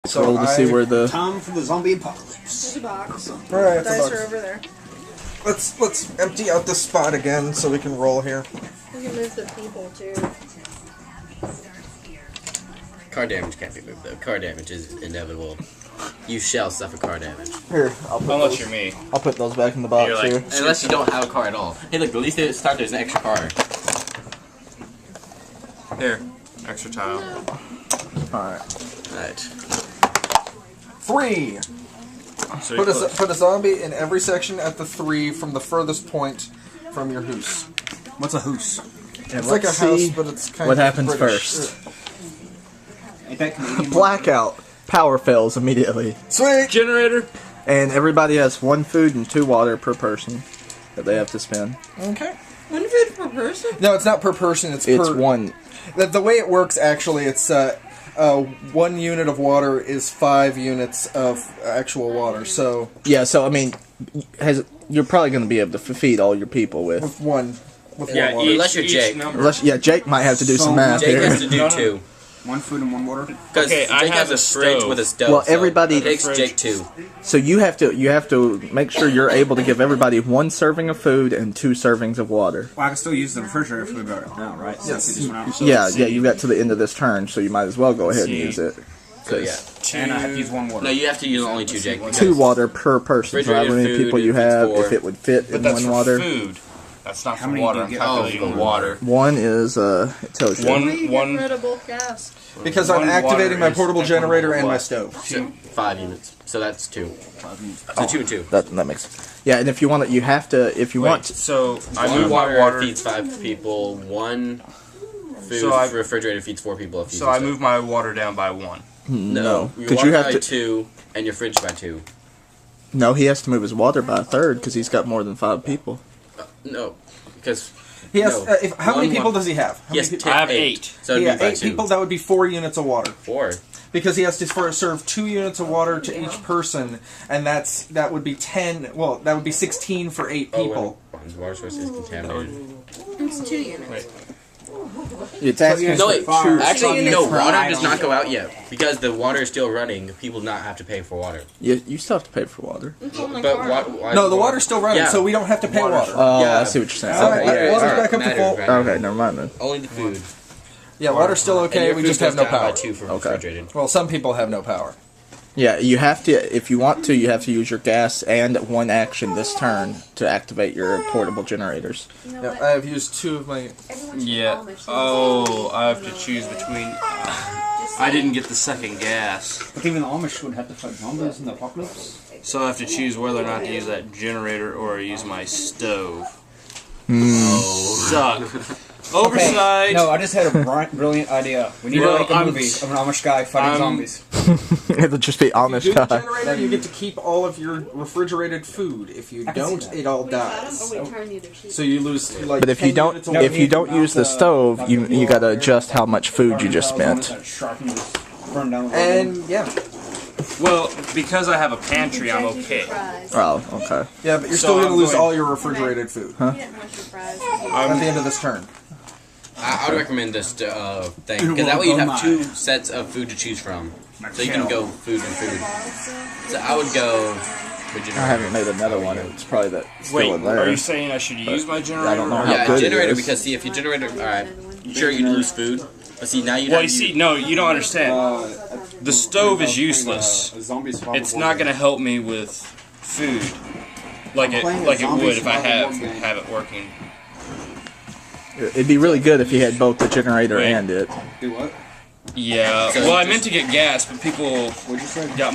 So roll to see where the... Time for the zombie apocalypse. There's a box. Alright, Dice are over there. let's empty out this spot again so we can roll here. We can move the people too. Car damage can't be moved though. Car damage is inevitable. You shall suffer car damage. Here, I'll put Unless those, you're me. I'll put those back in the box You're like- here. Unless you don't have a car at all. Hey look, at least at the start there's an extra car. Here. Extra tile. Alright. Alright. 3! So Put a zombie in every section at the 3 from the furthest point from your hoose. What's a hoose? It's like a let's house, see but it's kind what of happens British. first. Ain't that Canadian? Blackout. Power fails immediately. Sweet! generator. And everybody has 1 food and 2 water per person that they have to spend. Okay. 1 food per person? No, it's not per person, it's It's per... 1. The way it works, actually, it's 1 unit of water is 5 units of actual water. So Yeah, so I mean, you're probably going to be able to feed all your people with. with one water. Unless you're Jake. Unless, yeah, Jake might have to do some math Jake here. has to do No. 2. 1 food and 1 water? Because Okay, I Jake have has a a fridge stove. with a stove. Well, so everybody- it takes Fridge. Jake 2. So you have to make sure you're able to give everybody 1 serving of food and 2 servings of water. Well, I can still use the refrigerator food right now, right? So Yes. I can just run out. Yeah, you got to the end of this turn, so you might as well go ahead and See. use it. So yeah. And I have to use 1 water. No, you have to use only 2, Jake. Because 2 water per person. So however many Refrigerated people food, you if it's have, 4. if it would fit But in that's 1 for water. food. That's not How for many water. do I'm you get? calculating water. 1 is, it tells you. Oh, Where One, you get one, rid of bulk gas? Because I'm One activating water my is portable equivalent generator to and my what? stove. 5 units. So that's 2. 5 minutes. So 2 and 2. That makes Yeah, and if you want it, you have to, if you Wait, want... so I 1 move water, my water. feeds 5 people. 1 food So I- refrigerator feeds 4 people. If you So use I it. move my water down by 1. No, because your you water have by to... 2 and your fridge by 2. No, he has to move his water by a third because he's got more than 5 people. No, because He has. No. How many One people water. does he have? How yes, many people? I have 8. So it'd Yeah, be by 8 2. people. That would be 4 units of water. 4. Because he has to serve 2 units of water to each person, and that would be 10. Well, that would be 16 for 8 people. Oh, his water source is contaminated. It's 2 units. Wait. It's asking No, wait. Fire. Actually, So no. you- Water does not go out yet because the water is still running. People do not have to pay for water. you still have to pay for water. It's on the But car. why No, the water's still running, Yeah. so we don't have to pay water. Oh, Yeah. I see what you're saying. Alright, Okay, yeah, water's alright. back up to Matters full. right Okay, never mind then. Only the food. Yeah, water's still And okay. your We food just have goes no down power. by 2 for Okay. refrigerated. Well, some people have no power. Yeah, you have to, if you want to, you have to use your gas and 1 action this turn to activate your portable generators. You know Yeah, what? I have used 2 of my. Everyone's Yeah. Amish. Oh, I have to choose between. I didn't get the second gas, But even the Amish would have to fight zombies in the apocalypse. so I have to choose whether or not to use that generator or use my stove. Suck. Oversight. No, I just had a brilliant idea. We need Well, to make a I'm- movie of an Amish guy fighting I'm- zombies. It'll just be Amish Do the guy. generator, you get to keep all of your refrigerated food. If you I can see don't, that. it all We cut 'em, dies. or we turn you to cheese. So you lose like. But if you 10 don't, units of if water. you don't use the stove, you gotta adjust how much food you just spent. And yeah, Well, because I have a pantry, I'm Turns you to okay. fries. Oh, okay. yeah, but you're So still going to I'm lose going- all your refrigerated food You didn't want your fries. at the end of this turn. I would recommend this thing It because that way you won't have go 2 sets of food to choose from. So you can go food and food. So I would go. I haven't made another one. It's probably that still Wait, in there. are you saying I should use my generator? I don't know or- how Yeah, good it generator is. because see if you generator, all right, sure you lose food, but see now you. Well, have you see, no, you don't understand. The stove is useless. It's not going to help me with food like it would if I have it working. It'd be really good if you had both the generator Right. and it. Do what? Yeah. So Well, I just- meant to get gas, but people What'd you say? got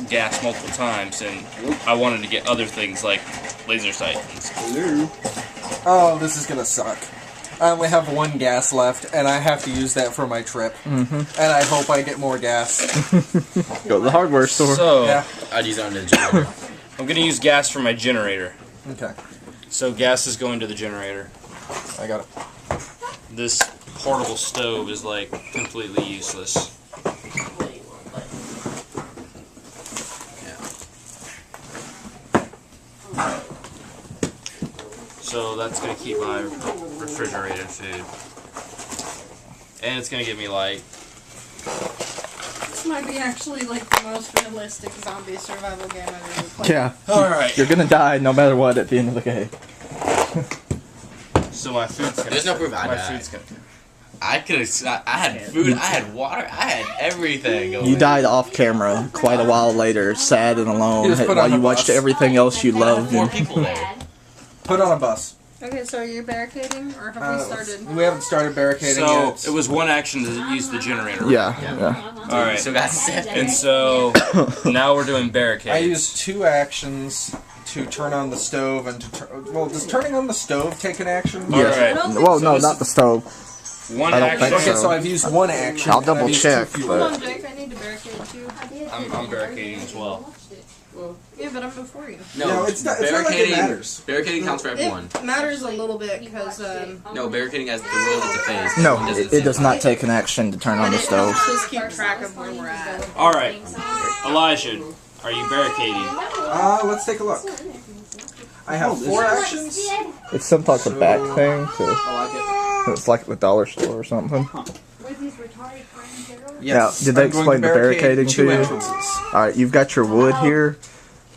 gas multiple times, and I wanted to get other things like laser sight. And stuff. Hello. Oh, this is going to suck. I only have 1 gas left, and I have to use that for my trip. And I hope I get more gas. Go to the hardware store. So Yeah. I'd use it on the generator. I'm going to use gas for my generator. Okay, So gas is going to the generator. I got it. This portable stove is like completely useless. So that's gonna keep my refrigerated food, and it's gonna give me light. might be actually like the most realistic zombie survival game I've ever played. Yeah. Alright. You're gonna die no matter what at the end of the game. So my food's gonna. There's no proof I My died. food's gonna. I could have. I had food. I had water. I had everything. You died off camera quite a while later, sad and You alone, just put while on you a watched bus. everything else you loved. More And people there. Put on a bus. Okay, so are you barricading, or have we started? We haven't started barricading So yet. it was one action to use the generator. yeah. All right. So got 7. And so now we're doing barricades. I used 2 actions to turn on the stove and to turn. Well, does turning on the stove take an action? All Yes. right. Well, So no, this not is- the stove. One I don't action. think Okay, so. so I've used 1 action. I'll and I've double used check, 2 fuel. but- Hold on, Jake. I need to barricade too. I'm barricading as well. Yeah, but I'm before you. No, it's not like it matters. Barricading counts for everyone. It matters a little bit because No, barricading has the rule. It's a phase. No, One it does not take an action to turn on but the it stove. helps us keep track of where we're at. All right. Elijah, are you barricading? Let's take a look. I have 4 actions. It's some type of back thing. So I like it. it's like the dollar store or something. Yes. did they I'm going explain to the barricading 2 to you? entrances. All right, you've got your wood here,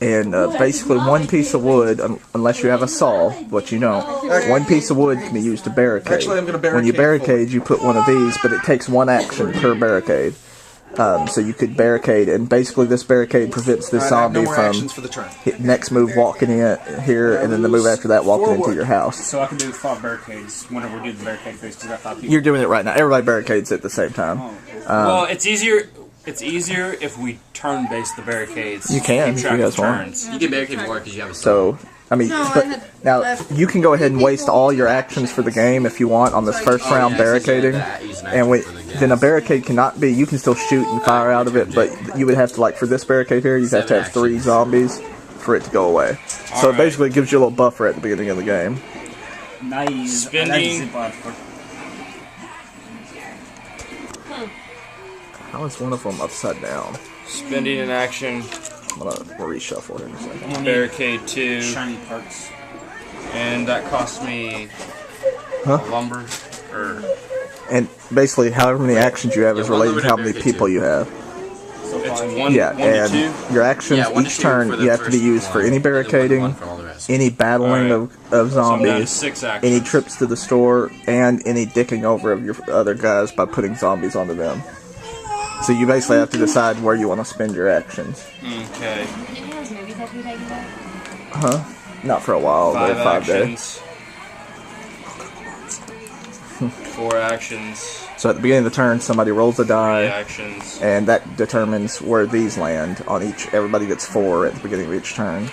and basically one piece of wood, unless you have a saw, which you know, one piece of wood can be used to barricade. Actually, I'm gonna When you barricade barricade, you put one of these, but it takes 1 action per barricade. So you could barricade, and basically this barricade prevents this Alright, I have zombie no more from actions for the turn. next move walking in here, and then the move after that walking into your house. So I can do 5 barricades whenever we do the barricade phase because I got 5 people. You're doing it right now. Everybody barricades at the same time. Well, it's easier. It's easier if we turn-base the barricades. You can, Keep track if you of guys want. turns. You can barricade more because you have a So, I mean, No, but I had now left. you can go ahead and waste all your actions for the game if you want on this first round barricading. And then a barricade cannot be. You can still shoot and fire out of it, but you would have to, like for this barricade here, you'd have to have 3 zombies for it to go away. So it Alright. basically gives you a little buffer at the beginning of the game. Nice. Spending- How is one of them upside down? Spending an action. I'm gonna reshuffle here in a second. Barricade 2, Shiny parts. and that cost me lumber. Or And basically, however many actions you have is Yeah, one related to how many limited people barricade you have. it's one. Yeah, 1 to and 2. your actions Yeah, 1 to each 2 turn for the you have to be first used for one, any and then 1 barricading, for all the rest. any battling Alright. of So I'm down to zombies, 6 actions. any trips to the store, and any dicking over of your other guys by putting zombies onto them. So you basically have to decide where you want to spend your actions. Okay. Not for a while, but 5 days. actions. 4 actions. So at the beginning of the turn, somebody rolls a 3 die, actions. and that determines where these land on each. Everybody gets 4 at the beginning of each turn.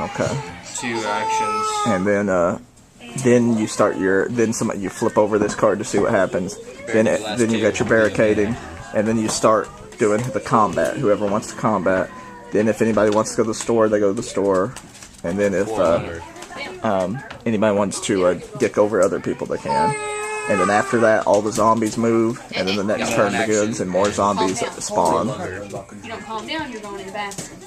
Okay. 2 actions. And then you start you flip over this card to see what happens. Then you got your barricading, and then you start doing the combat. Whoever wants to combat. Then if anybody wants to go to the store, they go to the store. And then if 400. anybody wants to dick over other people, they can. And then after that, all the zombies move, and then the next Yeah, turn one begins, action. and more zombies spawn. Lumber. You don't calm down, you're going in the bathroom.